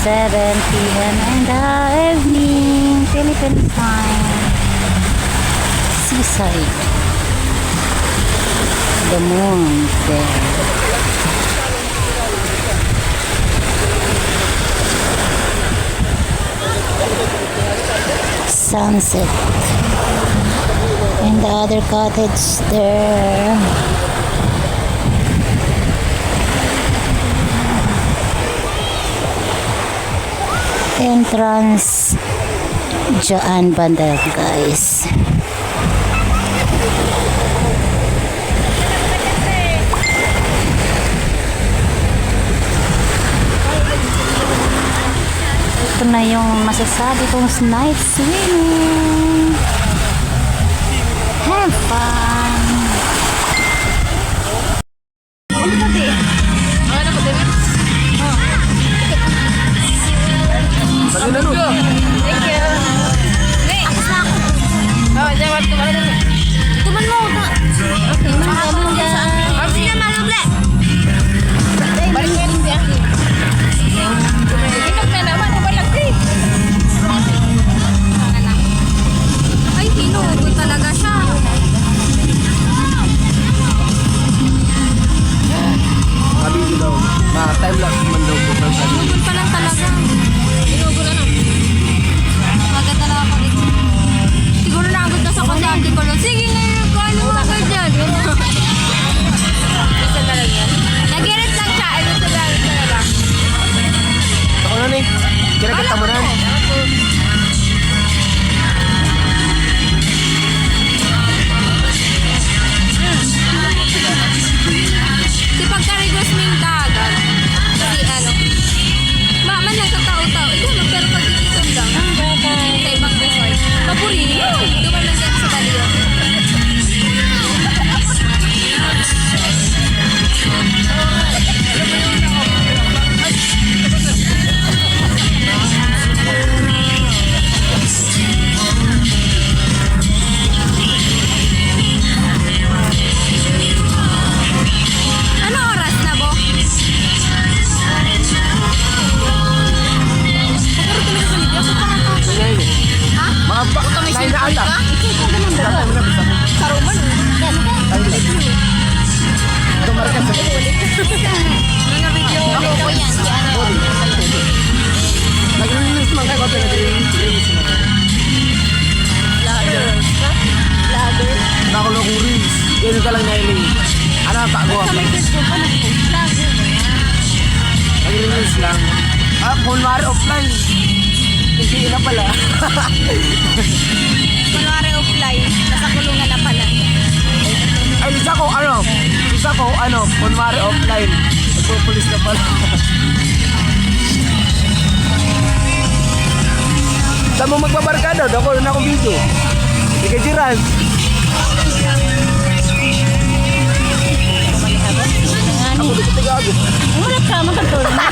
p.m. in the evening, Philippine time. Seaside. The moon is there. Sunset. And the other cottage there. Entrance dyan banda, guys. Ito na yung masasabi kong night swimming. Have fun. Thank you. Oh, jawab kemana dulu? Tuman mo ka. Okay, masabi mo dyan. Harus na maluble. Balik mo yun siya. Inog na naman, walang tea. Ay, hinugot talaga siya. Sabi ko daw, time lapse man daw po. Hinugot pa lang talaga. Hinugot na lang. Maganda na ako dito. Siguro nagot na sa konti ko lang. Sige na yun, ano ako dyan. Isa na lang yan. Nagirit lang siya. Ay, gusto galit talaga. Ako na ni, kira-kita mo na. Si pagkarigos ming dagat. Kasi ano, man nagkatao-tao. Ikaw lang, pero pag-iitom lang. Sa ibang resort. Papuri. Duman lang dyan sa Balio. Ano oras na, Bo? Pero talaga sa video, sa pangatapos. Ha? Mga bakta may na ata. Ikaw ka naman ba? Karuman. Ito markas sa Mga video. Ako po yan. Si ano? nag-release man kayo. Nag-release man. Lager. Nakulo kong reels. Ganun ka lang nailing. Ano ang tago ako? Lager. Nag-release lang. Kunwari offline. Hindi na pala. Kunwari offline. Nasa kulungan na pala. Ay, isa ko, kunwari offline. Nagpupulis na pala. Saan mo magbabarkada? Ako na akong video. Hindi kay Jiran. Ako dito tigago. Ulat ka, magkatulog na.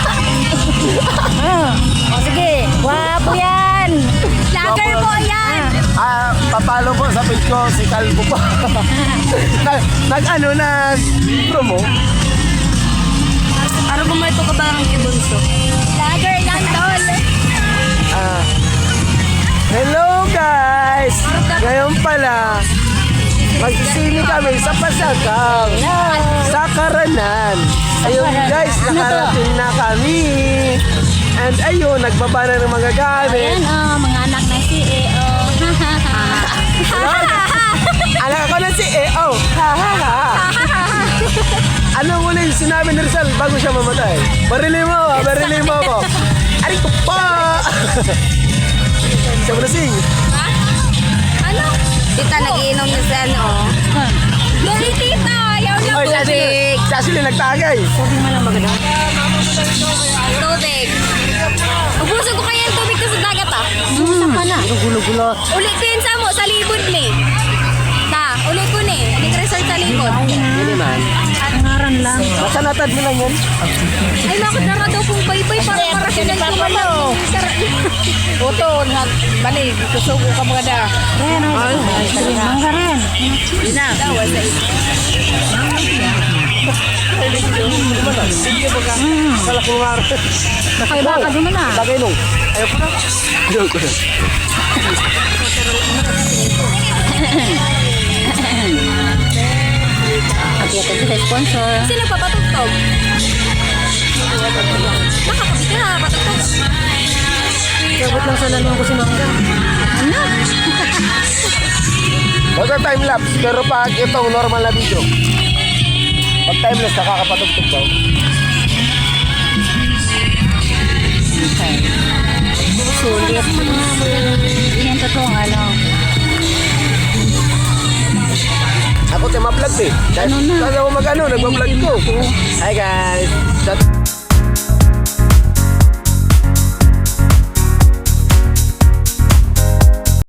O sige, wapo yan. Lager po yan. Papalo po sa page ko, si Calvo po. Nag-promo. Ano ba may ito ka ba ang kibunso? Lager yan, tol. Hello guys! Ngayon pala, magsisili kami sa Pasakang, sa Karanan. Ayun guys, nakarating na kami. And ayun, nagbaba na ng mga gamit. Ayan mga anak na CEO. Anak ako na si EO. Anong uling sinabi ni Rizal bago siya mamatay? Barilin mo ako. Aray ko pa! Siya mo na sing. Ha? Ano? Tita, nagiinom na sa ano. Dali tita, ayaw na Oy, tubig. si Ashley nagtagay. Tubig mo lang maganda. Tubig. Ubusan ko kaya yung tubig ko sa dagat ah. Ubusan ka na. Gulo-gulo. Ulitin sa mo, sa libod ni. Ulit ko ni. Nag-resort sa libod. Hindi man. Pangaran lang. Masanatad mo lang yan. Ay, nakot na nga daw kung baybay para marasyonan ko man lang. Oto, bali, kusugo ka mga da. Ayan, ay. Mangga rin. Ina. Kala ko nga. Kaya baka di mo na. Bagay nung. Ayaw ko na. Ayaw ko na. Abiyatin sa sponsor. Sino papatugtog? Nakakabit ka nakapatugtog. Sabot lang sa lalong ko si Mangga. Ano? Basta time-lapse, pero pag itong normal na video, pag time-lapse, nakakapatugtog daw. Okay. Sulit. Yan totoong ano. Ako tayo ma-vlog eh. Ano na? Dahil ako mag-ano, nagpa-vlog ko. Hi guys.